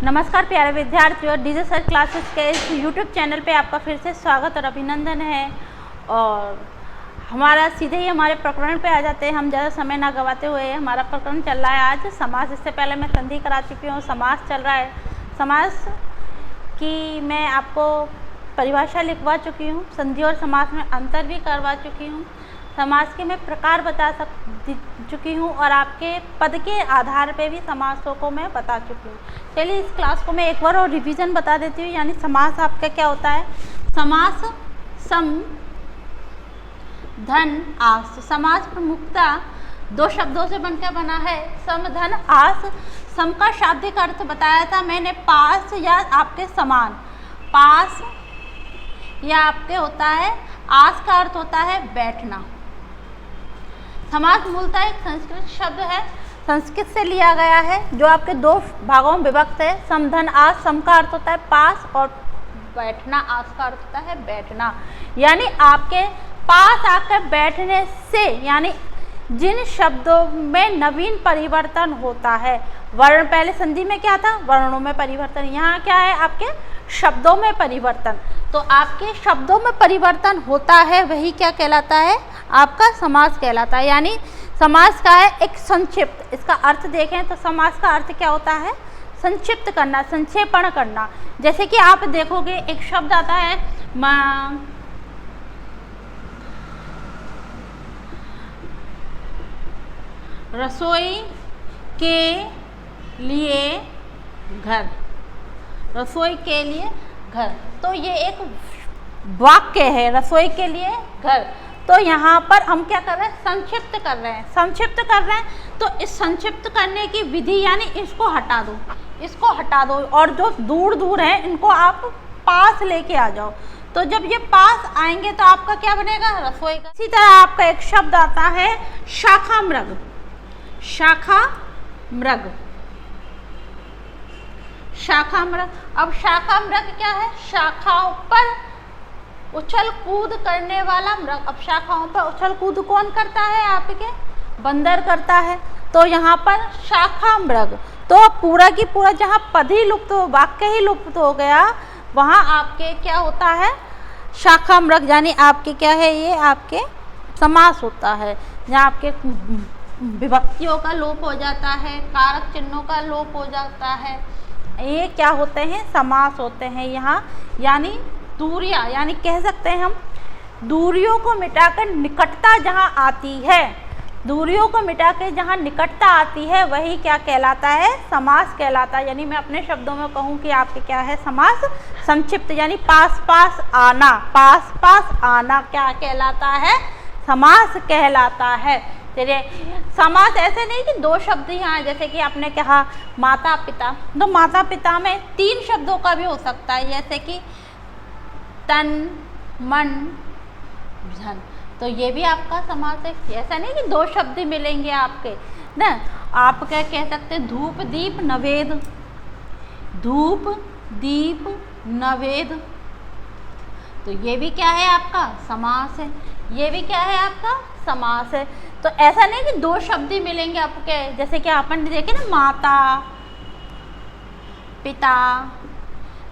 नमस्कार प्यारे विद्यार्थियों, डीजे सर क्लासेस के इस यूट्यूब चैनल पे आपका फिर से स्वागत और अभिनंदन है। और हमारा सीधे ही हमारे प्रकरण पे आ जाते हैं। हम ज़्यादा समय ना गवाते हुए हमारा प्रकरण चल रहा है आज समास। इससे पहले मैं संधि करा चुकी हूँ, समास चल रहा है। समास की मैं आपको परिभाषा लिखवा चुकी हूँ, संधि और समास में अंतर भी करवा चुकी हूँ, समास के मैं प्रकार बता चुकी हूँ और आपके पद के आधार पे भी समासों को मैं बता चुकी हूँ। चलिए इस क्लास को मैं एक बार और रिवीजन बता देती हूँ। यानी समास आपका क्या होता है। समास सम धन आस। समास प्रमुखता दो शब्दों से बनकर बना है, सम धन आस। सम का शाब्दिक अर्थ बताया था मैंने, पास या आपके समान। पास या आपके होता है, आस का अर्थ होता है बैठना। समास मूलतः एक संस्कृत शब्द है, संस्कृत से लिया गया है, जो आपके दो भागों में विभक्त है। सम धन आस। सम का अर्थ होता है पास और बैठना आस का अर्थ होता है बैठना। यानी आपके पास आकर बैठने से, यानी जिन शब्दों में नवीन परिवर्तन होता है। वर्ण पहले संधि में क्या था, वर्णों में परिवर्तन। यहाँ क्या है, आपके शब्दों में परिवर्तन। तो आपके शब्दों में परिवर्तन होता है, वही क्या कहलाता है, आपका समास कहलाता है। यानी समास का है एक संक्षिप्त। इसका अर्थ देखें तो समास का अर्थ क्या होता है, संक्षिप्त करना, संक्षेपण करना। जैसे कि आप देखोगे एक शब्द आता है रसोई के लिए घर। रसोई के लिए घर, तो ये एक वाक्य है, रसोई के लिए घर। तो यहाँ पर हम क्या कर रहे हैं, संक्षिप्त कर रहे हैं, संक्षिप्त कर रहे हैं। तो इस संक्षिप्त करने की विधि, यानी इसको हटा दो, इसको हटा दो, और जो दूर दूर है इनको आप पास लेके आ जाओ। तो जब ये पास आएंगे तो आपका क्या बनेगा, रसोई का। इसी तरह आपका एक शब्द आता है शाखा मृग। शाखा मृग, शाखा मृग। अब शाखा मृग क्या है, शाखाओं पर उछल कूद करने वाला मृग। अब शाखाओं पर उछल कूद कौन करता है, आपके बंदर करता है। तो यहाँ पर शाखा मृग। तो पूरा की पूरा जहाँ पद ही लुप्त हो, वाक्य ही लुप्त हो गया, वहाँ आपके क्या होता है, शाखा मृग। यानी आपके क्या है, ये आपके समास होता है, जहाँ आपके विभक्तियों का लोप हो जाता है, कारक चिन्हों का लोप हो जाता है। ये क्या होते हैं, समास होते हैं यहाँ। यानी दूरियां, यानी कह सकते हैं हम दूरियों को मिटाकर निकटता जहाँ आती है, दूरियों को मिटाकर जहाँ निकटता आती है, वही क्या कहलाता है, समास कहलाता है। यानी मैं अपने शब्दों में कहूँ कि आपके क्या है, समास संक्षिप्त। यानी पास पास आना, पास पास आना क्या कहलाता है, समास कहलाता है। चलिए समास ऐसे नहीं कि दो शब्द यहाँ, जैसे कि आपने कहा माता पिता, तो माता पिता में तीन शब्दों का भी हो सकता है, जैसे कि तन मन धन। तो ये भी आपका समास है। ऐसा नहीं कि दो शब्द मिलेंगे आपके ना। आप क्या कह सकते हैं, धूप दीप नवेद। धूप दीप नवेद, तो ये भी क्या है, आपका समास है। ये भी क्या है, आपका समास है। तो ऐसा नहीं कि दो शब्द ही मिलेंगे आपके, जैसे कि अपन देखे ना माता पिता,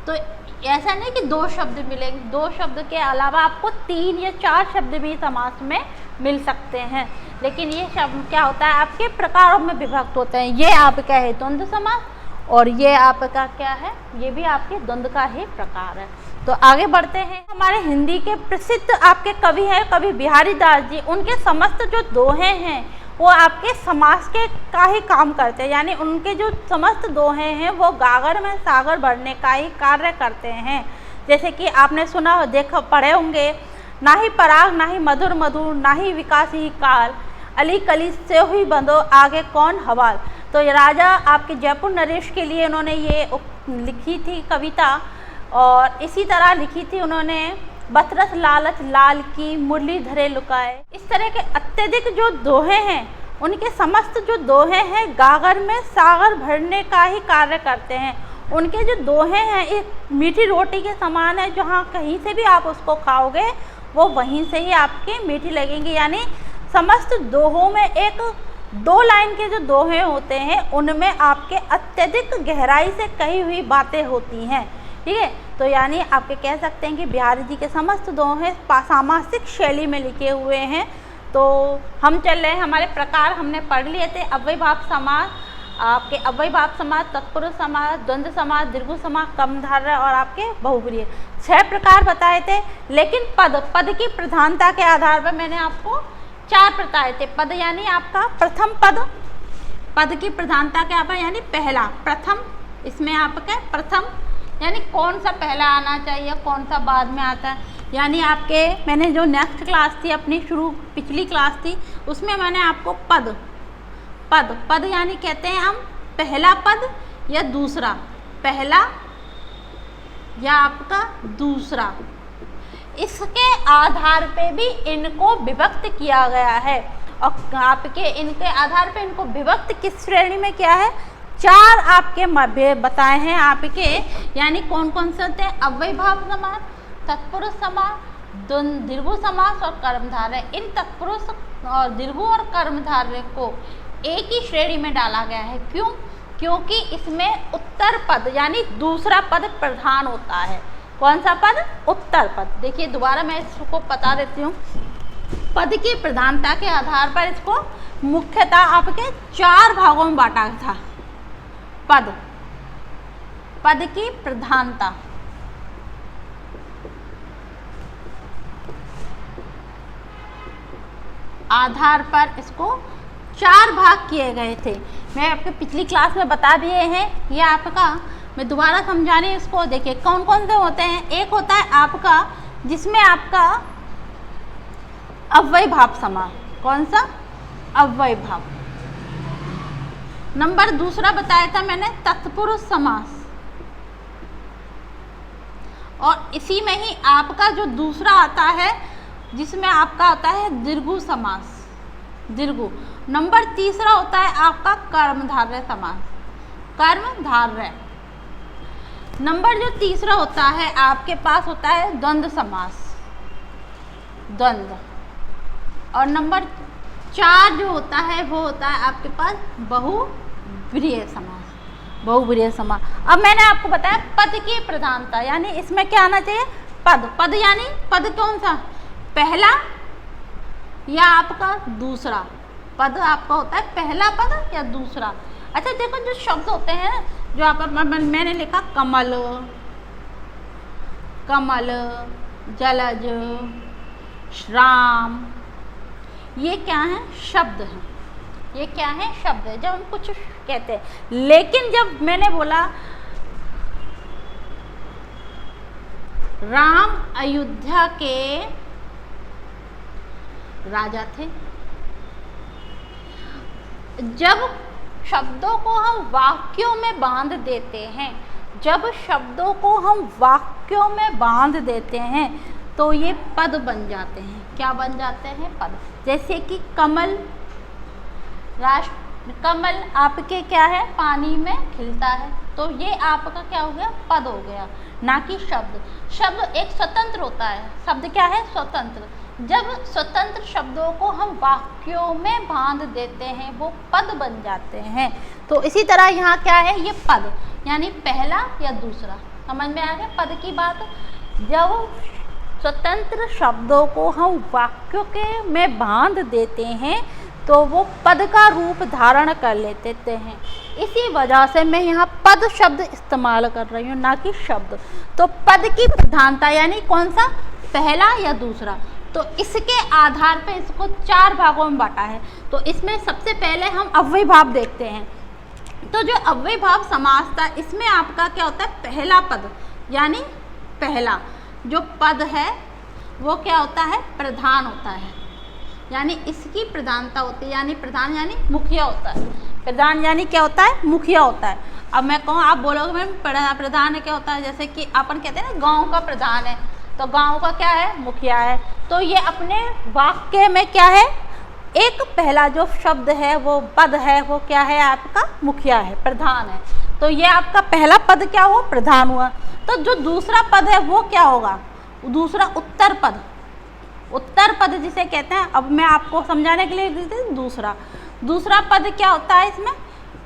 तो ऐसा नहीं कि दो शब्द मिलेंगे। दो शब्द के अलावा आपको तीन या चार शब्द भी समास में मिल सकते हैं। लेकिन ये शब्द क्या होता है, आपके प्रकारों में विभक्त होते हैं। ये आपका है द्वंद्व समास, और ये आपका क्या है, ये भी आपके द्वंद्व का ही प्रकार है। तो आगे बढ़ते हैं। हमारे हिंदी के प्रसिद्ध आपके कवि हैं, कवि बिहारी दास जी। उनके समस्त जो दोहे हैं वो आपके समास के का ही काम करते हैं। यानी उनके जो समस्त दोहे हैं वो गागर में सागर भरने का ही कार्य करते हैं। जैसे कि आपने सुना, देखा, पढ़े होंगे, ना ही पराग ना ही मधुर मधुर, ना ही विकास ही काल, अली कली से हुई बंदो आगे कौन हवाल। तो ये राजा आपके जयपुर नरेश के लिए उन्होंने ये लिखी थी कविता। और इसी तरह लिखी थी उन्होंने बतरस लालच लाल की मुरली धरे लुकाए। इस तरह के अत्यधिक जो दोहे हैं, उनके समस्त जो दोहे हैं गागर में सागर भरने का ही कार्य करते हैं। उनके जो दोहे हैं एक मीठी रोटी के समान है, जहाँ कहीं से भी आप उसको खाओगे वो वहीं से ही आपकी मीठी लगेंगी। यानी समस्त दोहों में एक दो लाइन के जो दोहे होते हैं उनमें आपके अत्यधिक गहराई से कही हुई बातें होती हैं, ठीक है। तो यानी आपके कह सकते हैं कि बिहारी जी के समस्त दोहे सामासिक शैली में लिखे हुए हैं। तो हम चल रहे हैं, हमारे प्रकार हमने पढ़ लिए थे। अव्ययभाव समास, आपके अव्ययभाव समास, तत्पुरुष समास, द्वंद्व समास, दीर्घ समास, कर्मधारय और आपके बहुब्रीहि, 6 प्रकार बताए थे। लेकिन पद की प्रधानता के आधार पर मैंने आपको 4 बताए थे। पद यानी आपका प्रथम पद की प्रधानता के आधार यानी पहला, प्रथम, इसमें आपका प्रथम यानी कौन सा पहला आना चाहिए, कौन सा बाद में आता है। यानी आपके मैंने जो नेक्स्ट क्लास थी अपनी पिछली क्लास थी उसमें मैंने आपको पद यानी कहते हैं हम पहला पद या दूसरा, पहला या आपका दूसरा, इसके आधार पे भी इनको विभक्त किया गया है। और आपके इनके आधार पे इनको विभक्त किस श्रेणी में किया है, 4 आपके बताए हैं आपके, यानी कौन कौन से होते हैं, अव्ययभाव समास, तत्पुरुष समास, दीर्घ समास और कर्मधारय। इन तत्पुरुष और दीर्घ और कर्मधारय को एक ही श्रेणी में डाला गया है। क्यों? क्योंकि इसमें उत्तर पद यानी दूसरा पद प्रधान होता है। कौन सा पद? उत्तर पद। देखिए दोबारा मैं इसको बता देती हूँ। पद की प्रधानता के आधार पर इसको मुख्यतः आपके 4 भागों में बांटा था। पद की प्रधानता, आधार पर इसको 4 भाग किए गए थे। मैं आपके पिछली क्लास में बता दिए हैं। ये आपका मैं दोबारा समझाने इसको, देखिए कौन कौन से होते हैं। एक होता है आपका जिसमें आपका अव्ययभाव समास, कौन सा? अव्ययभाव। नंबर दूसरा बताया था मैंने तत्पुरुष समास, और इसी में ही आपका जो दूसरा आता है जिसमें आपका होता है दीर्घ समास, दीर्घ। नंबर तीसरा होता है आपका कर्मधारय समास, कर्मधारय। नंबर जो तीसरा होता है आपके पास होता है द्वंद्व समास, द्वंद्व। और नंबर 4 जो होता है वो होता है आपके पास बहुब्रीहि समास, बहुब्रीहि समास। अब मैंने आपको बताया पद की प्रधानता, यानी इसमें क्या आना चाहिए, पद यानी पद कौन सा, पहला या आपका दूसरा। पद आपका होता है पहला पद या दूसरा। अच्छा देखो जो शब्द होते हैं जो आप मैंने लिखा कमल, कमल, जलज, श्राम, ये क्या है, शब्द हैं। ये क्या है, शब्द है जब हम कुछ कहते हैं। लेकिन जब मैंने बोला राम अयोध्या के राजा थे, जब शब्दों को हम वाक्यों में बांध देते हैं, जब शब्दों को हम वाक्यों में बांध देते हैं तो ये पद बन जाते हैं। क्या बन जाते हैं, पद। जैसे कि कमल, कमल आपके क्या है, पानी में खिलता है, तो ये आपका क्या हो गया, पद हो गया, ना कि शब्द। शब्द एक स्वतंत्र होता है, शब्द क्या है, स्वतंत्र। जब स्वतंत्र शब्दों को हम वाक्यों में बांध देते हैं वो पद बन जाते हैं। तो इसी तरह यहाँ क्या है, ये पद यानी पहला या दूसरा। समझ में आ गया पद की बात। जब स्वतंत्र शब्दों को हम वाक्यों के में बांध देते हैं तो वो पद का रूप धारण कर लेते हैं। इसी वजह से मैं यहाँ पद शब्द इस्तेमाल कर रही हूँ, ना कि शब्द। तो पद की प्रधानता यानी कौन सा, पहला या दूसरा। तो इसके आधार पे इसको 4 भागों में बांटा है। तो इसमें सबसे पहले हम अव्ययभाव देखते हैं। तो जो अव्ययभाव समास था इसमें आपका क्या होता है, पहला पद यानी पहला जो पद है वो क्या होता है, प्रधान होता है, यानी इसकी प्रधानता होती है। यानी प्रधान यानी मुखिया होता है, प्रधान यानी क्या होता है, मुखिया होता है। अब मैं कहूँ, आप बोलोगे मैम प्रधान क्या होता है, जैसे कि अपन कहते हैं ना गाँव का प्रधान है, तो गांव का क्या है, मुखिया है। तो ये अपने वाक्य में क्या है, एक पहला जो शब्द है वो पद है वो क्या है, आपका मुखिया है, प्रधान है। तो ये आपका पहला पद क्या हुआ, प्रधान हुआ। तो जो दूसरा पद है वो क्या होगा, दूसरा उत्तर पद, उत्तर पद जिसे कहते हैं। अब मैं आपको समझाने के लिए देती हूँ दूसरा। दूसरा पद क्या होता है, इसमें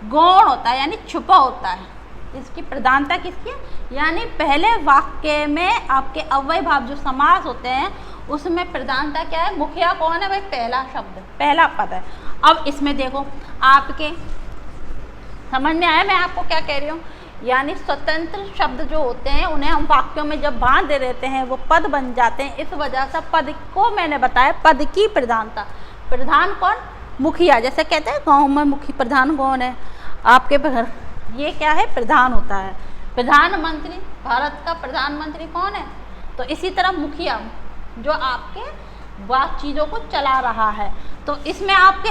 गौण होता है यानी छुपा होता है। इसकी प्रधानता किसकी है, यानी पहले वाक्य में आपके अव्यय भाव जो समास होते हैं उसमें प्रधानता क्या है, मुखिया कौन है भाई, पहला शब्द, पहला पद है। अब इसमें देखो आपके समझ में आया मैं आपको क्या कह रही हूँ, यानी स्वतंत्र शब्द जो होते हैं उन्हें हम वाक्यों में जब बांध दे देते हैं वो पद बन जाते हैं। इस वजह से पद को मैंने बताया पद की प्रधानता। प्रधान कौन, मुखिया, जैसे कहते हैं गाँव में मुखी प्रधान कौन है आपके घर, ये क्या है, प्रधान होता है। प्रधानमंत्री, भारत का प्रधानमंत्री कौन है, तो इसी तरह मुखिया जो आपके चीज़ों को चला रहा है। तो इसमें आपके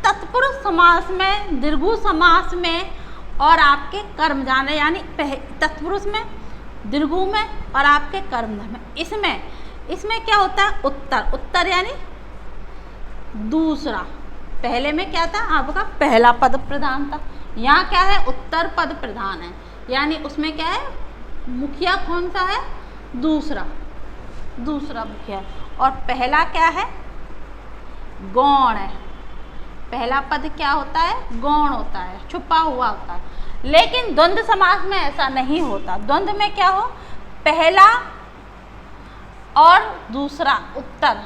तत्पुरुष समास में, दीर्घु समास में और आपके कर्मधारय यानी तत्पुरुष में, दीर्घु में और आपके कर्मधारय में, इसमें क्या होता है, उत्तर, उत्तर यानी दूसरा। पहले में क्या था आपका पहला पद प्रधान था, यहाँ क्या है, उत्तर पद प्रधान है, यानी उसमें क्या है, मुखिया कौन सा है, दूसरा, दूसरा मुखिया। और पहला क्या है, गौण है। पहला पद क्या होता है, गौण होता है, छुपा हुआ होता है। लेकिन द्वंद्व समास में ऐसा नहीं होता। द्वंद्व में क्या हो, पहला और दूसरा उत्तर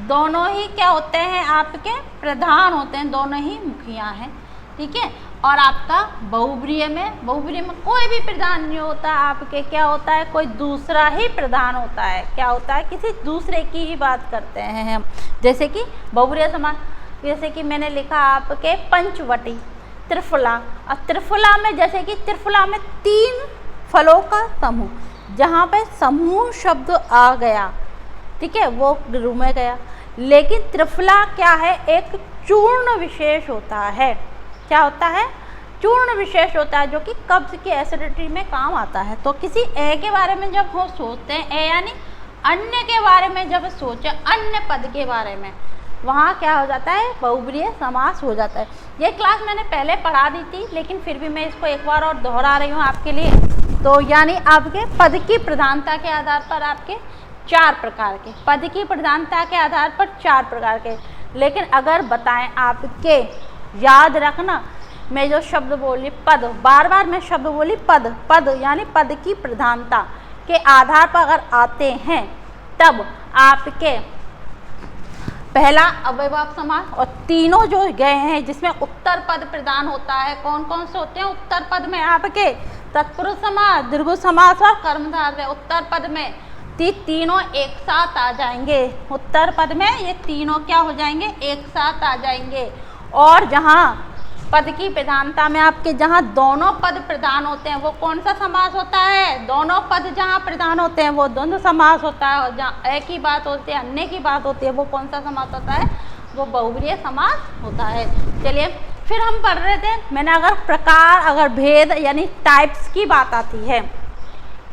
दोनों ही क्या होते हैं, आपके प्रधान होते हैं, दोनों ही मुखिया हैं, ठीक है। और आपका बहुब्रीहि में, बहुब्रीहि में कोई भी प्रधान नहीं होता, आपके क्या होता है, कोई दूसरा ही प्रधान होता है। क्या होता है, किसी दूसरे की ही बात करते हैं हम। जैसे कि बहुब्रीहि समास, जैसे कि मैंने लिखा आपके पंचवटी, त्रिफला। अब त्रिफला में जैसे कि त्रिफला में 3 फलों का समूह, जहाँ पे समूह शब्द आ गया, ठीक है, वो गुरु में गया। लेकिन त्रिफला क्या है, एक चूर्ण विशेष होता है। क्या होता है, चूर्ण विशेष होता है, जो कि कब्ज की एसिडिटी में काम आता है। तो किसी ए के बारे में जब हम सोचते हैं, ए यानी अन्य के बारे में जब सोचे, अन्य पद के बारे में, वहाँ क्या हो जाता है, बहुब्रीहि समास हो जाता है। ये क्लास मैंने पहले पढ़ा दी थी, लेकिन फिर भी मैं इसको एक बार और दोहरा रही हूँ आपके लिए। तो यानी आपके पद की प्रधानता के आधार पर आपके 4 प्रकार के, पद की प्रधानता के आधार पर 4 प्रकार के। लेकिन अगर बताएं आपके, याद रखना, मैं जो शब्द बोली पद, बार बार मैं शब्द बोली पद, पद यानी पद की प्रधानता के आधार पर अगर आते हैं तब आपके पहला अव्ययभाव समास और तीनों जो गए हैं जिसमें उत्तर पद प्रधान होता है, कौन कौन से होते हैं उत्तर पद में, आपके तत्पुरुष समास, दीर्घु समास और कर्मधारय। उत्तर पद में तीनों एक साथ आ जाएंगे, उत्तर पद में ये तीनों क्या हो जाएंगे, एक साथ आ जाएंगे। और जहाँ पद की प्रधानता में आपके जहाँ दोनों पद प्रधान होते हैं वो कौन सा समास होता है, दोनों पद जहाँ प्रधान होते हैं वो द्वंद्व समास होता है। और जहाँ एक ही बात होती है, अन्य की बात होती है, वो कौन सा समास होता है, वो बहुब्रीहि समास होता है। चलिए फिर हम पढ़ रहे थे, मैंने अगर प्रकार, अगर भेद यानी टाइप्स की बात आती है,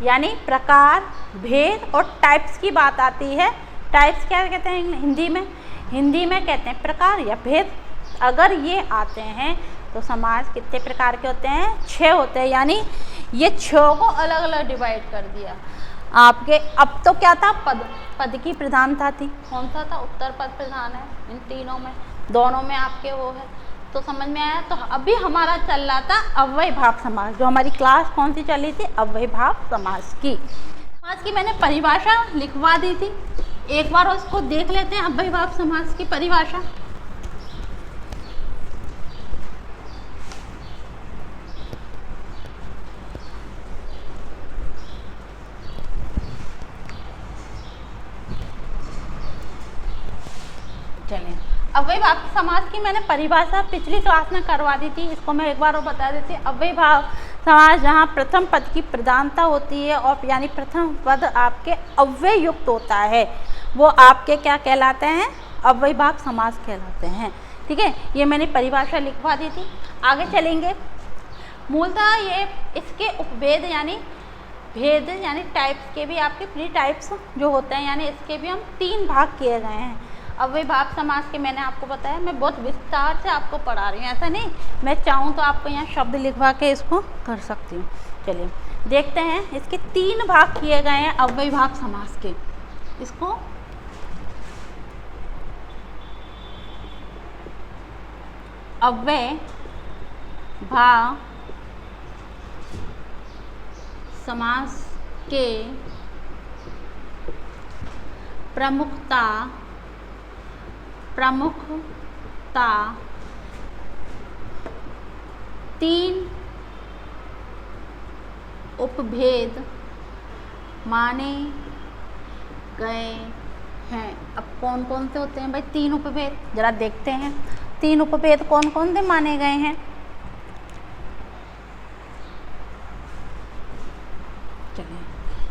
यानी प्रकार, भेद और टाइप्स की बात आती है। टाइप्स क्या कहते हैं हिंदी में, हिंदी में कहते हैं प्रकार या भेद। अगर ये आते हैं तो समास कितने प्रकार के होते हैं, 6 होते हैं। यानी ये 6 को अलग अलग डिवाइड कर दिया आपके। अब तो क्या था, पद, पद की प्रधानता थी, कौन सा था, उत्तर पद प्रधान है इन तीनों में, दोनों में आपके वो है। तो समझ में आया। तो अभी हमारा चल रहा था अव्ययभाव समास, जो हमारी क्लास कौन सी चल रही थी, अव्ययभाव समास की। समास की मैंने परिभाषा लिखवा दी थी, एक बार उसको देख लेते हैं। अव्ययभाव समास की परिभाषा, चलें। अव्ययभाव समास की मैंने परिभाषा पिछली क्लास में करवा दी थी, इसको मैं एक बार और बता देती हूँ। अव्ययभाव समास जहाँ प्रथम पद की प्रधानता होती है और यानी प्रथम पद आपके अव्यय युक्त होता है, वो आपके क्या कहलाते हैं, अव्ययभाव समास कहलाते हैं। ठीक है, ये मैंने परिभाषा लिखवा दी थी। आगे चलेंगे। मूलतः ये इसके उपभेद यानी भेद यानी टाइप्स के भी आपके 3 टाइप्स जो होते हैं, यानी इसके भी हम 3 भाग किए गए हैं। अव्ययभाव समास के मैंने आपको बताया, मैं बहुत विस्तार से आपको पढ़ा रही हूँ, ऐसा नहीं मैं चाहूँ तो आपको यहाँ शब्द लिखवा के इसको कर सकती हूँ। चलिए देखते हैं, इसके 3 भाग किए गए हैं अव्ययभाव समास के। इसको अव्यय भाव समास के प्रमुखता तीन उपभेद माने गए हैं। अब कौन कौन से होते हैं भाई तीन उपभेद, जरा देखते हैं तीन उपभेद कौन कौन से माने गए हैं। चलिए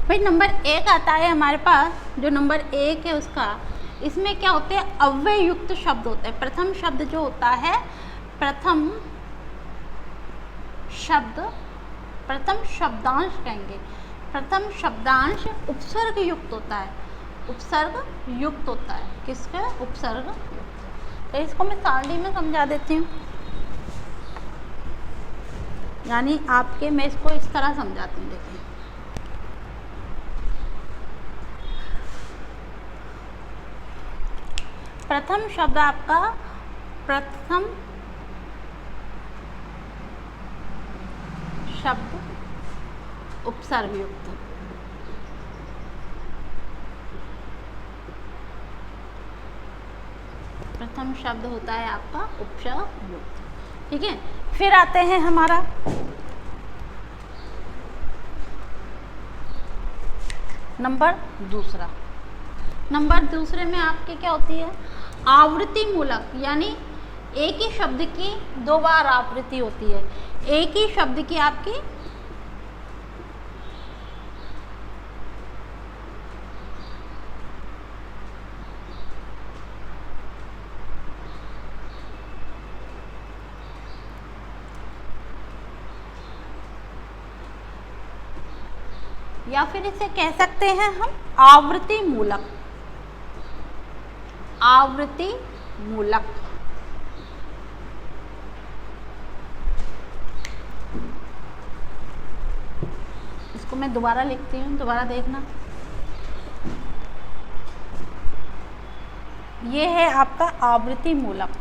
भाई नंबर 1 आता है हमारे पास, जो नंबर 1 है उसका, इसमें क्या होते हैं अव्यय युक्त शब्द होते हैं। प्रथम शब्द जो होता है, प्रथम शब्दांश कहेंगे, प्रथम शब्दांश उपसर्ग युक्त होता है, उपसर्ग युक्त होता है। किसका? उपसर्ग। तो इसको मैं सारणी में समझा देती हूँ, यानी आपके मैं इसको इस तरह समझाती हूँ। देखिए प्रथम शब्द आपका प्रथम शब्द उपसर्ग युक्त, प्रथम शब्द होता है आपका उपसर्ग युक्त। ठीक है, फिर आते हैं हमारा नंबर दूसरा। नंबर दूसरे में आपके क्या होती है आवृत्ति मूलक, यानी एक ही शब्द की 2 बार आवृत्ति होती है। एक ही शब्द की आपकी या फिर इसे कह सकते हैं हम आवृत्ति मूलक, आवृत्ति मूलक। इसको मैं दोबारा लिखती हूँ, दोबारा देखना। ये है आपका आवृत्ति मूलक।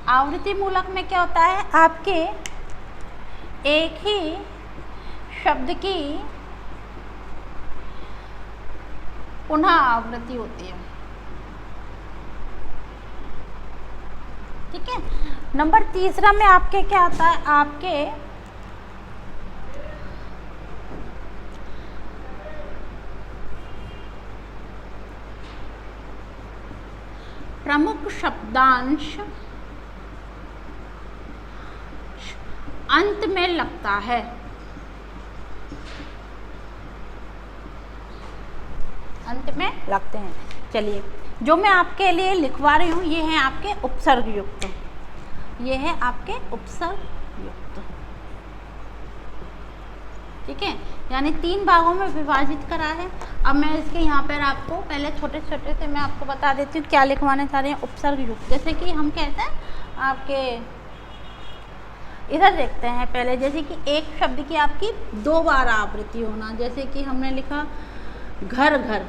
आवृत्ति मूलक में क्या होता है आपके एक ही शब्द की पुनः आवृत्ति होती है। ठीक है, नंबर तीसरा में आपके क्या आता है, आपके प्रमुख शब्दांश अंत में लगता है। अंत में लगते हैं। चलिए जो मैं आपके लिए लिखवा रही हूँ ये है आपके उपसर्ग युक्त, ये है आपके उपसर्ग युक्त। ठीक है, यानी 3 भागों में विभाजित करा है। अब मैं इसके यहाँ पर आपको पहले छोटे छोटे से मैं आपको बता देती हूँ क्या लिखवाने चाह रहे हैं उपसर्ग युक्त। जैसे कि हम कहते हैं आपके इधर देखते हैं पहले, जैसे कि एक शब्द की आपकी 2 बार आवृत्ति होना। जैसे कि हमने लिखा घर घर,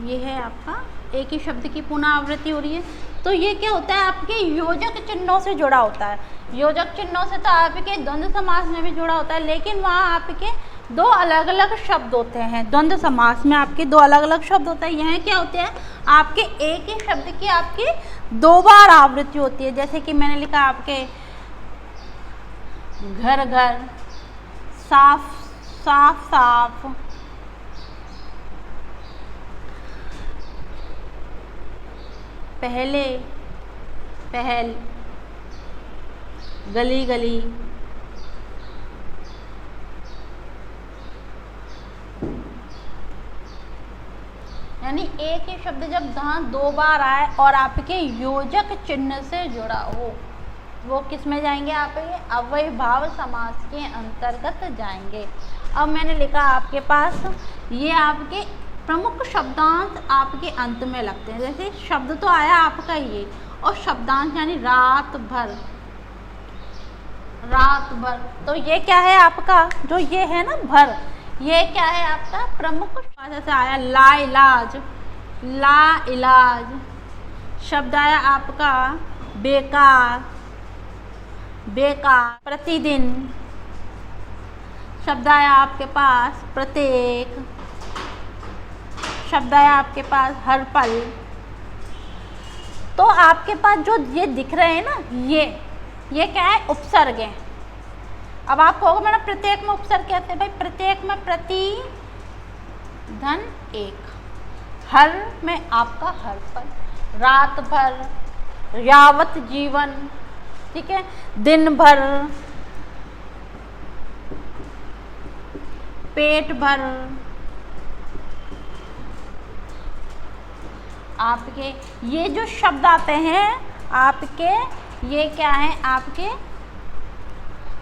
ये है आपका एक ही शब्द की पुनः आवृत्ति हो रही है। तो ये क्या होता है आपके योजक चिन्हों से जुड़ा होता है। योजक चिन्हों से तो आपके द्वंद्व समास में भी जुड़ा होता है, लेकिन वहाँ आपके 2 अलग अलग शब्द होते हैं। द्वंद्व समास में आपके 2 अलग अलग शब्द होते हैं। यहाँ क्या होते हैं आपके एक ही शब्द की आपकी 2 बार आवृत्ति होती है। जैसे कि मैंने लिखा आपके घर घर, साफ साफ साफ, पहले पहल, गली गली, यानी एक ही शब्द जब जहाँ 2 बार आए और आपके योजक चिन्ह से जुड़ा हो, वो किस में जाएंगे आपके अव्ययभाव समास के अंतर्गत जाएंगे। अब मैंने लिखा आपके पास ये आपके प्रमुख शब्दांश आपके अंत में लगते हैं। जैसे शब्द तो आया आपका ये, और शब्दांश यानी रात भर, रात भर, तो ये क्या है आपका जो ये है ना भर, ये क्या है आपका प्रमुख। जैसे आया ला इलाज, ला इलाज। शब्द आया आपका बेकार, बेकार। प्रतिदिन, शब्द आया आपके पास प्रत्येक, शब्द आया आपके पास हर पल। तो आपके पास जो ये दिख रहे हैं ना, ये क्या है, उपसर्ग है। अब आप कहोगे मैडम प्रत्येक में उपसर्ग कहते हैं, भाई प्रत्येक में प्रति धन एक, हर में आपका हर पल, रात भर, यावत जीवन, ठीक है, दिन भर, पेट भर, आपके ये जो शब्द आते हैं आपके, ये क्या है आपके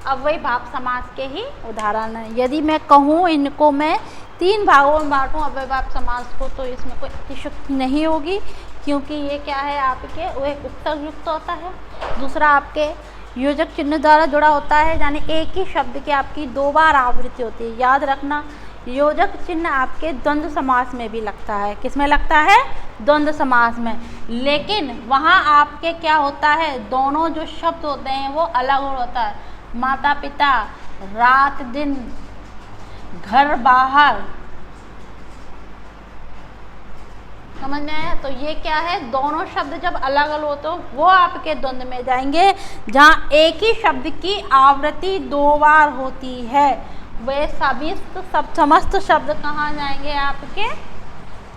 अव्ययी भाव समास के ही उदाहरण है। यदि मैं कहूँ इनको मैं 3 भागों में बांटूँ अव्ययी भाव समास को, तो इसमें कोई अतिशयोक्ति नहीं होगी, क्योंकि ये क्या है आपके, वो एक उपसर्ग युक्त होता है, दूसरा आपके योजक चिन्ह द्वारा जुड़ा होता है, यानी एक ही शब्द की आपकी 2 बार आवृत्ति होती है। याद रखना, योजक चिन्ह आपके द्वंद्व समास में भी लगता है। किस में लगता है? द्वंद्व समास में। लेकिन वहाँ आपके क्या होता है, दोनों जो शब्द होते हैं वो अलग होता है। माता पिता, रात दिन, घर बाहर, समझ में आया? तो ये क्या है, दोनों शब्द जब अलग अलग होते हो वो आपके द्वंद्व में जाएंगे। जहाँ एक ही शब्द की आवृत्ति 2 बार होती है, वे सभी समस्त शब्द कहाँ जाएंगे आपके,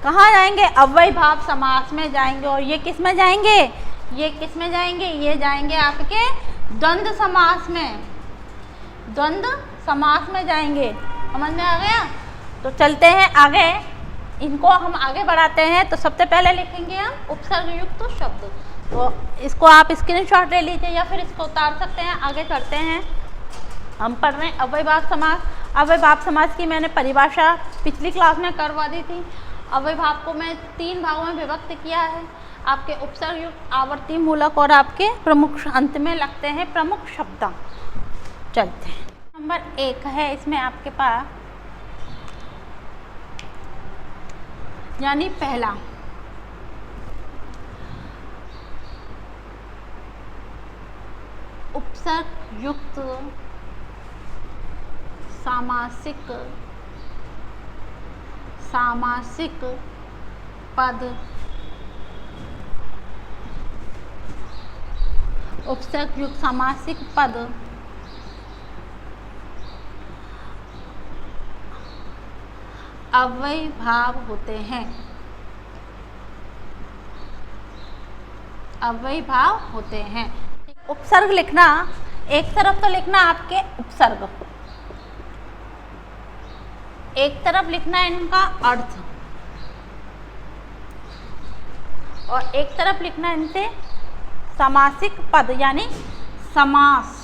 कहाँ जाएंगे? अव्ययी भाव समास में जाएंगे। और ये किस में जाएंगे? ये किस में जाएंगे? ये जाएंगे आपके द्वंद्व समास में, द्वंद्व समास में जाएंगे। समझ में आ गया? तो चलते हैं आगे, इनको हम आगे बढ़ाते हैं। तो सबसे पहले लिखेंगे हम उपसर्ग युक्त शब्द। तो इसको आप स्क्रीनशॉट ले लीजिए या फिर इसको उतार सकते हैं। आगे चलते हैं, हम पढ़ रहे हैं अव्ययी भाव समास। अव्ययी भाव समास की मैंने परिभाषा पिछली क्लास में करवा दी थी। अव्ययी भाव को मैं 3 भागों में विभक्त किया है। आपके उपसर्ग युक्त, आवर्ती मूलक और आपके प्रमुख, अंत में लगते हैं प्रमुख शब्द। चलते हैं, नंबर 1 है इसमें आपके पास, यानी पहला उपसर्ग युक्त सामासिक, सामासिक पद। उपसर्ग युक्त सामासिक पद अव्ययी भाव होते हैं, अव्ययी भाव होते हैं। उपसर्ग लिखना, एक तरफ तो लिखना आपके उपसर्ग, एक तरफ लिखना इनका अर्थ, और एक तरफ लिखना इनसे सामासिक पद यानी समास।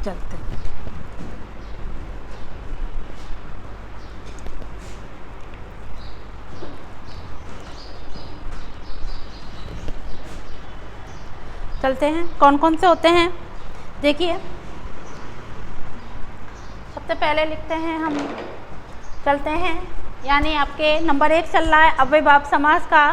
चलते हैं, चलते हैं कौन कौन से होते हैं। देखिए सबसे पहले लिखते हैं हम, चलते हैं, यानी आपके नंबर 1 चल रहा है अव्ययी भाव समास का,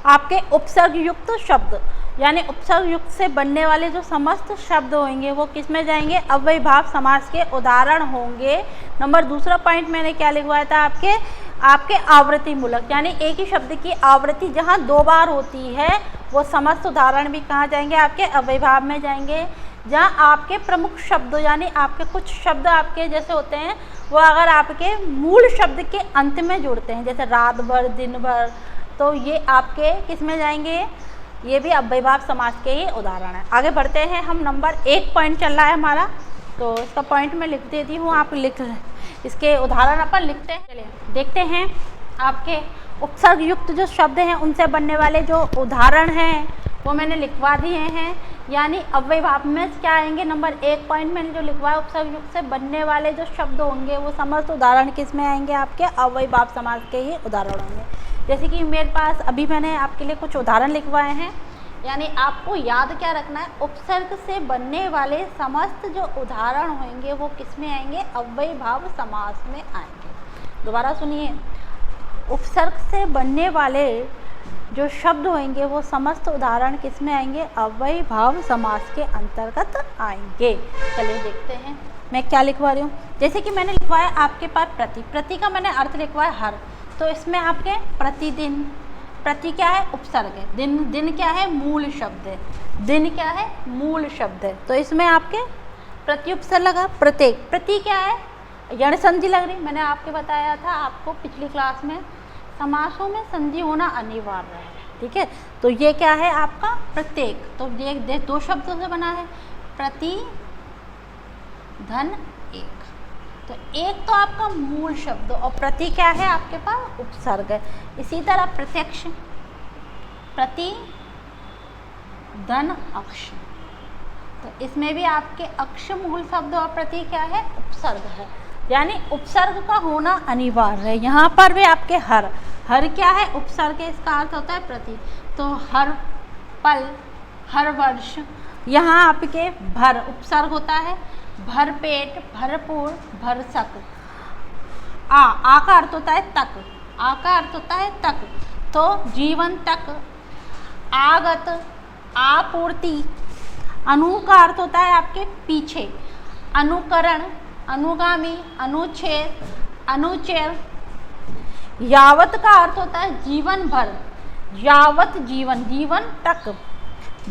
आपके उपसर्ग युक्त शब्द, यानी उपसर्ग युक्त से बनने वाले जो समस्त शब्द होंगे वो किस में जाएंगे? अव्ययी भाव समास के उदाहरण होंगे। नंबर 2 पॉइंट मैंने क्या लिखवाया था आपके आवृत्ति मूलक, यानी एक ही शब्द की आवृत्ति जहाँ 2 बार होती है वो समस्त उदाहरण भी कहाँ जाएंगे? आपके अव्ययी भाव में जाएंगे। जहाँ आपके प्रमुख शब्द, यानी आपके कुछ शब्द आपके जैसे होते हैं वो अगर आपके मूल शब्द के अंत में जुड़ते हैं, जैसे रात भर, दिन भर, तो ये आपके किस में जाएंगे? ये भी अव्ययी भाव समास के ही उदाहरण है। आगे बढ़ते हैं हम, नंबर 1 पॉइंट चल रहा है हमारा, तो इसका पॉइंट मैं लिख देती हूँ, आप लिख, इसके उदाहरण अपन लिखते हैं। चलिए देखते हैं, आपके उपसर्ग युक्त जो शब्द हैं उनसे बनने वाले जो उदाहरण हैं वो मैंने लिखवा दिए हैं। यानी अव्ययी भाव में क्या आएंगे, नंबर 1 पॉइंट मैंने जो लिखवाया, उपसर्ग युक्त से बनने वाले जो शब्द होंगे वो समस्त उदाहरण किस में आएंगे, आपके अव्ययी भाव समास के ही उदाहरण होंगे। जैसे कि मेरे पास अभी मैंने आपके लिए कुछ उदाहरण लिखवाए हैं, यानी आपको याद क्या रखना है, उपसर्ग से बनने वाले समस्त जो उदाहरण होंगे वो किस में आएंगे, अव्ययी भाव समास में आएंगे। दोबारा सुनिए, उपसर्ग से बनने वाले जो शब्द होंगे वो समस्त उदाहरण किस में आएंगे, अव्ययी भाव समास के अंतर्गत आएंगे। चलिए देखते हैं मैं क्या लिखवा रही हूँ। जैसे कि मैंने लिखवाया आपके पास प्रति, प्रति का मैंने अर्थ लिखवाया हर, तो इसमें आपके प्रतिदिन, प्रति क्या है, उपसर्ग है, दिन, दिन क्या है, मूल शब्द है, दिन क्या है, मूल शब्द है, तो इसमें आपके प्रति उपसर्ग लगा। प्रत्येक, प्रति क्या है, यण संधि लग रही, मैंने आपके बताया था आपको पिछली क्लास में, समासों में संधि होना अनिवार्य है, ठीक है। तो ये क्या है आपका प्रत्येक, तो ये 2 शब्दों से बना है, प्रति धन एक, तो एक तो आपका मूल शब्द और प्रति क्या है आपके पास उपसर्ग है। इसी तरह प्रत्यक्ष, प्रति धन अक्ष, तो इसमें भी आपके अक्ष मूल शब्द और प्रति क्या है, उपसर्ग है, यानी उपसर्ग का होना अनिवार्य है। यहाँ पर भी आपके हर, हर क्या है, उपसर्ग है, इसका अर्थ होता है प्रति, तो हर पल, हर वर्ष, यहाँ आपके भर उपसर्ग होता है, भर पेट, भरपूर, भरसक, आ का अर्थ होता है तक, आ का अर्थ होता है तक, तो जीवन तक, आगत, आपूर्ति, अनु का अर्थ होता है आपके पीछे, अनुकरण, अनुगामी, अनुच्छेद, अनुचर, यावत का अर्थ होता है जीवन भर, यावत जीवन, जीवन तक,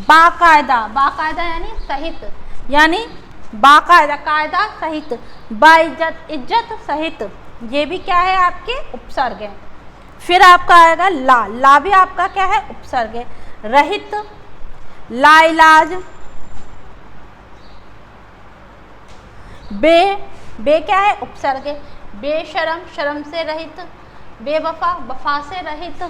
बाकायदा, बाकायदा यानी सहित, यानी बाकायदा, कायदा सहित, बाइज्जत, इज्जत सहित, ये भी क्या है आपके उपसर्ग है। फिर आपका आएगा ला, ला भी आपका क्या है उपसर्ग है, रहित, लाइलाज, बे, बे क्या है उपसर्ग है, बेशरम, शर्म से रहित, बेवफा, वफा से रहित,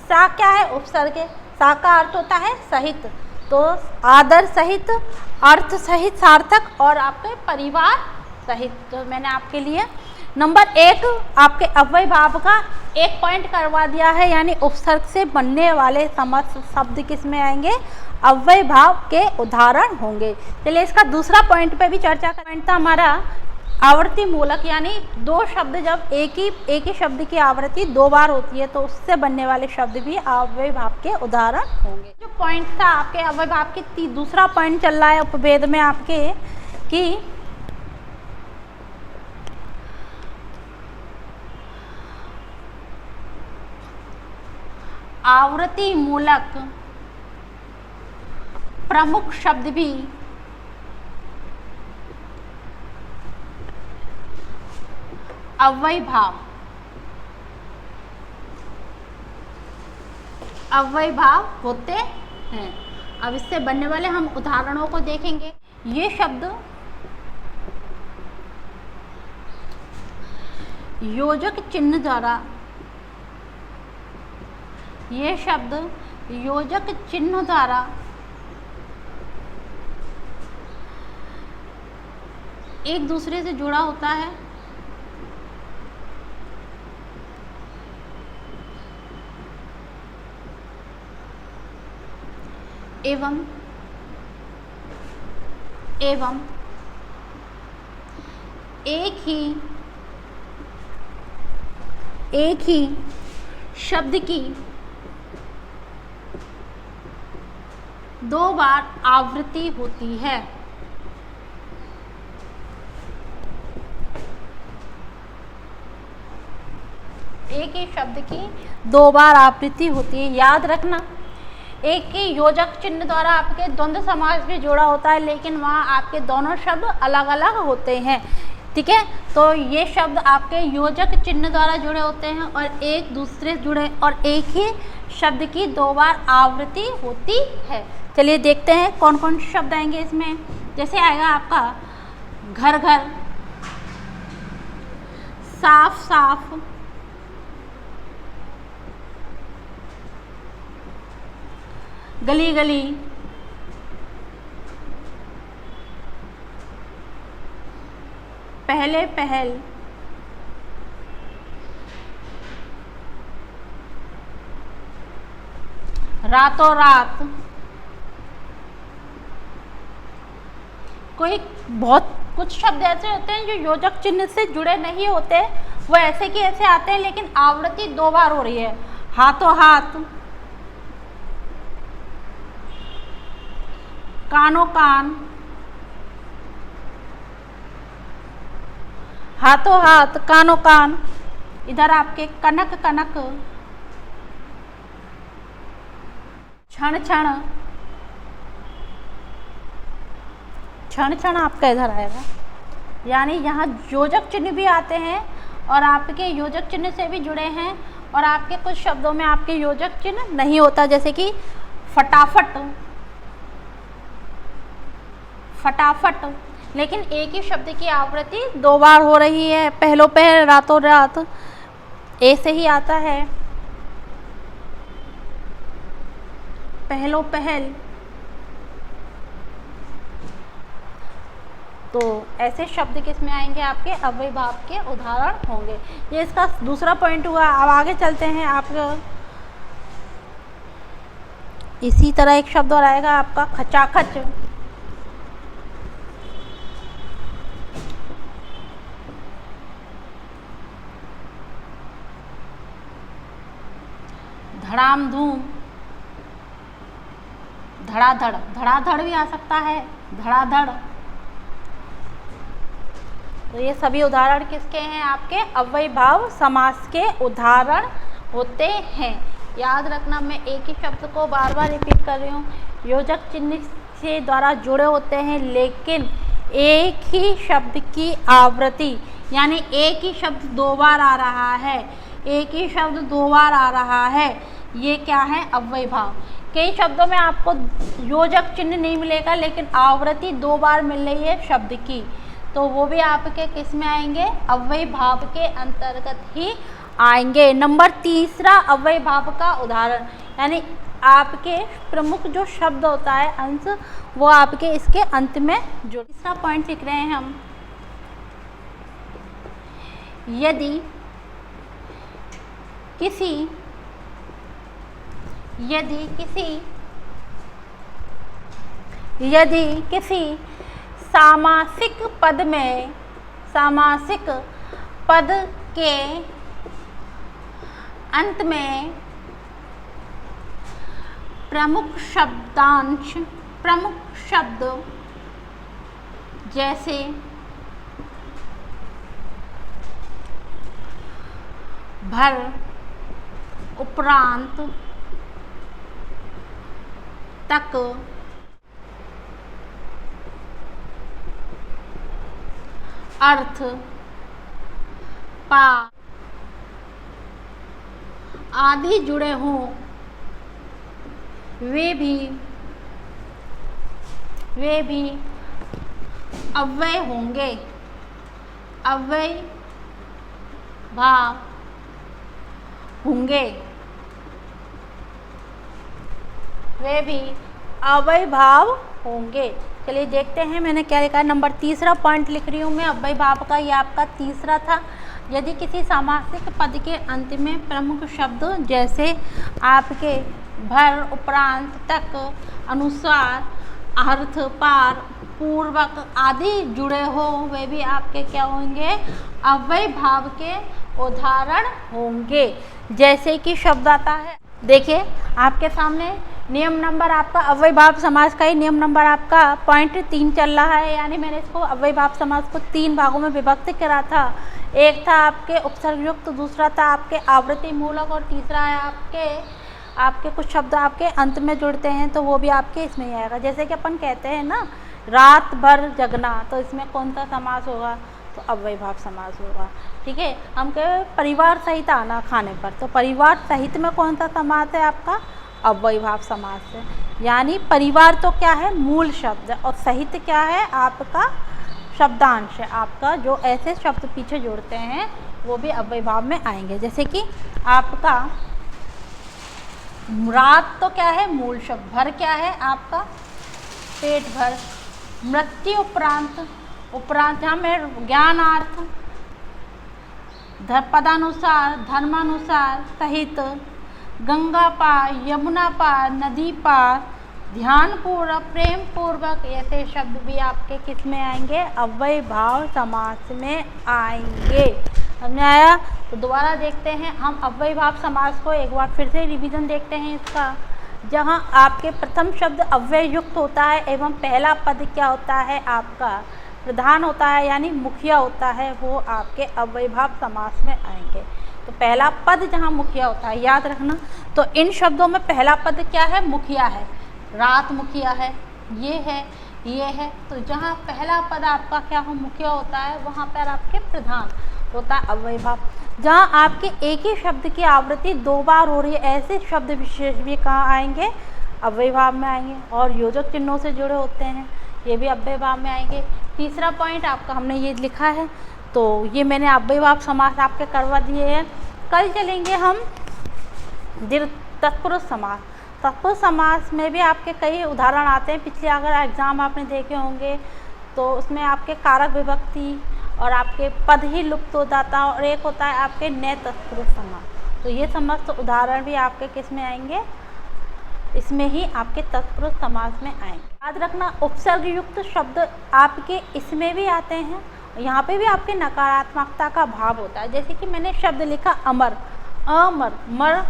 सा क्या है उपसर्ग है, सा का अर्थ होता है सहित, तो आदर सहित, अर्थ सहित, सार्थक और आपके परिवार सहित। तो मैंने आपके लिए नंबर 1 आपके अव्ययी भाव का 1 पॉइंट करवा दिया है, यानी उपसर्ग से बनने वाले समस्त शब्द किस में आएंगे, अव्ययी भाव के उदाहरण होंगे। चलिए इसका दूसरा पॉइंट पे भी चर्चा करें। पॉइंट था हमारा आवृत्ति मूलक, यानी 2 शब्द जब एक ही शब्द की आवृत्ति 2 बार होती है तो उससे बनने वाले शब्द भी अव्ययी भाव के उदाहरण होंगे। जो पॉइंट था आपके अव्ययी भाव की दूसरा पॉइंट चल रहा है उपभेद में आपके कि आवृत्ति मूलक प्रमुख शब्द भी अव्ययी भाव होते हैं। अब इससे बनने वाले हम उदाहरणों को देखेंगे। ये शब्द योजक चिन्ह द्वारा, ये शब्द योजक चिन्ह द्वारा एक दूसरे से जुड़ा होता है एवं एक ही शब्द की 2 बार आवृत्ति होती है। एक ही शब्द की 2 बार आवृत्ति होती है, याद रखना। एक ही योजक चिन्ह द्वारा आपके द्वंद्व समास भी जुड़ा होता है, लेकिन वहाँ आपके दोनों शब्द अलग अलग होते हैं, ठीक है। तो ये शब्द आपके योजक चिन्ह द्वारा जुड़े होते हैं और एक दूसरे जुड़े, और एक ही शब्द की 2 बार आवृत्ति होती है। चलिए देखते हैं कौन कौन से शब्द आएंगे इसमें। जैसे आएगा आपका घर घर, साफ साफ, गली गली, पहले पहल, रातों रात। कोई बहुत कुछ शब्द ऐसे होते हैं जो योजक चिन्ह से जुड़े नहीं होते, वो ऐसे के ऐसे आते हैं, लेकिन आवृत्ति 2 बार हो रही है। हाथों हाथ, कानों कान, हाथों हाथ, कानों कान। इधर आपके कनक कनक, क्षण क्षण, क्षण क्षण आपका इधर आएगा। यानी यहाँ योजक चिन्ह भी आते हैं और आपके योजक चिन्ह से भी जुड़े हैं, और आपके कुछ शब्दों में आपके योजक चिन्ह नहीं होता, जैसे कि फटाफट, फटाफट। लेकिन एक ही शब्द की आवृत्ति 2 बार हो रही है। पहलो पहल, रातों रात, ए से ही आता है। पहलो पहल। तो ऐसे शब्द किस में आएंगे? आपके अव्ययी भाव के उदाहरण होंगे। ये इसका दूसरा पॉइंट हुआ। अब आगे चलते हैं। आप इसी तरह एक शब्द और आएगा आपका खचाखच। धड़ाम धूम, धड़ाधड़, धड़ाधड़ भी आ सकता है, धड़ाधड़। तो ये सभी उदाहरण किसके हैं? आपके अव्ययी भाव समास के उदाहरण होते हैं। याद रखना, मैं एक ही शब्द को बार बार रिपीट कर रही हूँ। योजक चिन्ह से द्वारा जुड़े होते हैं, लेकिन एक ही शब्द की आवृत्ति, यानी एक ही शब्द 2 बार आ रहा है, एक ही शब्द 2 बार आ रहा है, ये क्या है? अव्ययी भाव। कई शब्दों में आपको योजक चिन्ह नहीं मिलेगा, लेकिन आवृत्ति 2 बार मिल रही है शब्द की, तो वो भी आपके किस में आएंगे? अव्ययी भाव के अंतर्गत ही आएंगे। नंबर 3 अव्ययी भाव का उदाहरण, यानी आपके प्रमुख जो शब्द होता है अंश, वो आपके इसके अंत में जो। तीसरा पॉइंट लिख रहे हैं हम, यदि किसी सामासिक पद में, सामासिक पद के अंत में प्रमुख शब्दांश, प्रमुख शब्द जैसे भर, उपरांत, तक, अर्थ, पार आदि जुड़े हों, वे भी अव्यय होंगे, अव्ययी भाव होंगे, वे भी अव्ययी भाव होंगे। चलिए देखते हैं मैंने क्या लिखा है। नंबर 3 पॉइंट लिख रही हूँ मैं अव्ययी भाव का, ये आपका 3 था। यदि किसी सामासिक पद के अंत में प्रमुख शब्द जैसे आपके भर, उपरांत, तक, अनुसार, अर्थ, पार, पूर्वक आदि जुड़े हो, वे भी आपके क्या होंगे? अव्ययी भाव के उदाहरण होंगे। जैसे कि शब्द आता है, देखिए आपके सामने नियम नंबर आपका अव्ययी भाव समास का ही नियम नंबर आपका पॉइंट 3 चल रहा है। यानी मैंने इसको अव्ययी भाव समास को 3 भागों में विभक्त करा था। एक था आपके उपसर्गयुक्त, दूसरा था आपके आवृत्ति मूलक, और तीसरा है आपके कुछ शब्द आपके अंत में जुड़ते हैं, तो वो भी आपके इसमें ही आएगा। जैसे कि अपन कहते हैं ना, रात भर जगना, तो इसमें कौन सा समास होगा? तो अव्ययी भाव समास होगा। ठीक है। हम कहे परिवार सहित आना खाने पर, तो परिवार सहित में कौन सा समास है? आपका अव्ययी भाव समास है। यानी परिवार तो क्या है? मूल शब्द है, और सहित क्या है? आपका शब्दांश है। आपका जो ऐसे शब्द पीछे जोड़ते हैं वो भी अव्ययी भाव में आएंगे। जैसे कि आपका रात तो क्या है? मूल शब्द। भर क्या है? आपका पेट भर। मृत्यु उपरांत उपरांत जहाँ में ज्ञानार्थ, पदानुसार, धर्मानुसार, सहित, गंगा पार, यमुना पार, नदी पार, ध्यान पूर्वक, प्रेम पूर्वक, ऐसे शब्द भी आपके किस में आएंगे? अव्यय भाव समास में आएंगे। समझ में आया? तो दोबारा देखते हैं हम अव्यय भाव समास को, एक बार फिर से रिवीजन देखते हैं इसका। जहां आपके प्रथम शब्द अव्यय युक्त होता है एवं पहला पद क्या होता है? आपका प्रधान होता है यानी मुखिया होता है, वो आपके अव्यय भाव समास में आएंगे। तो पहला पद जहाँ मुखिया होता है, याद रखना। तो इन शब्दों में पहला पद क्या है? मुखिया है। रात मुखिया है, ये है, ये है। तो जहाँ पहला पद आपका क्या हो? मुखिया होता है, वहाँ पर आपके प्रधान होता है अव्यय भाव। जहाँ आपके एक ही शब्द की आवृत्ति 2 बार हो रही है, ऐसे शब्द विशेष भी कहाँ आएंगे? अव्यय भाव में आएंगे। और योजक चिन्हों से जुड़े होते हैं, ये भी अव्यय भाव में आएंगे। तीसरा पॉइंट आपका हमने ये लिखा है, तो ये मैंने अव्यय भाव समास आपके करवा दिए हैं। कल चलेंगे हम तत्पुरुष समास। तत्पुरुष समास में भी आपके कई उदाहरण आते हैं। पिछले अगर एग्ज़ाम आपने देखे होंगे तो उसमें आपके कारक विभक्ति और आपके पद ही लुप्त हो जाता है, और एक होता है आपके नए तत्पुरुष समास। तो ये समस्त उदाहरण भी आपके किस में आएंगे? इसमें ही आपके तत्पुरुष समास में आएंगे। याद रखना, उपसर्ग युक्त शब्द आपके इसमें भी आते हैं। यहाँ पे भी आपके नकारात्मकता का भाव होता है। जैसे कि मैंने शब्द लिखा अमर, अमर, मर,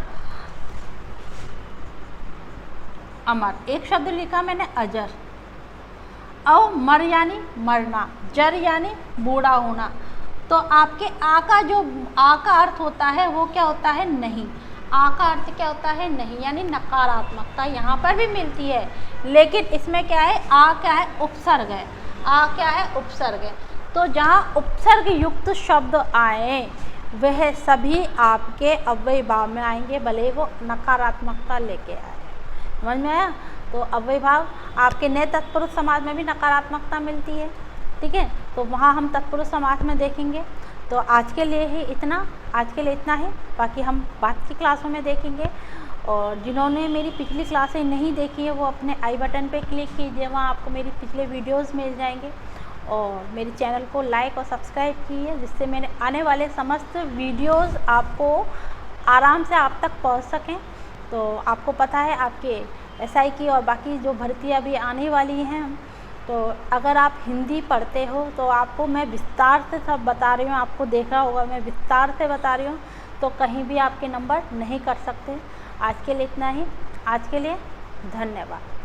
अमर। एक शब्द लिखा मैंने अजर, अमर यानी मरना, जर यानी बूढ़ा होना। तो आपके आ का जो आ का अर्थ होता है वो क्या होता है? नहीं। आ का अर्थ क्या होता है? नहीं, यानी नकारात्मकता यहाँ पर भी मिलती है, लेकिन इसमें क्या है? आ क्या है? उपसर्ग है। आ क्या है? उपसर्ग है। तो जहाँ उपसर्ग युक्त शब्द आए वह सभी आपके अव्यय भाव में आएंगे, भले वो नकारात्मकता लेके आए। समझ में आया? तो अव्यय भाव आपके नए तत्पुरुष समास में भी नकारात्मकता मिलती है। ठीक है, तो वहाँ हम तत्पुरुष समास में देखेंगे। तो आज के लिए इतना ही, बाकी हम बाद की क्लासों में देखेंगे। और जिन्होंने मेरी पिछली क्लासें नहीं देखी है वो अपने आई बटन पे क्लिक कीजिए, वहाँ आपको मेरी पिछले वीडियोस मिल जाएंगे। और मेरे चैनल को लाइक और सब्सक्राइब कीजिए, जिससे मेरे आने वाले समस्त वीडियोस आपको आराम से आप तक पहुँच सकें। तो आपको पता है आपके एसआई की और बाकी जो भर्तियाँ भी आने वाली हैं, तो अगर आप हिंदी पढ़ते हो तो आपको मैं विस्तार से सब बता रही हूँ। आपको देख रहा होगा मैं विस्तार से बता रही हूँ, तो कहीं भी आपके नंबर नहीं कट सकते। आज के लिए इतना ही। आज के लिए धन्यवाद।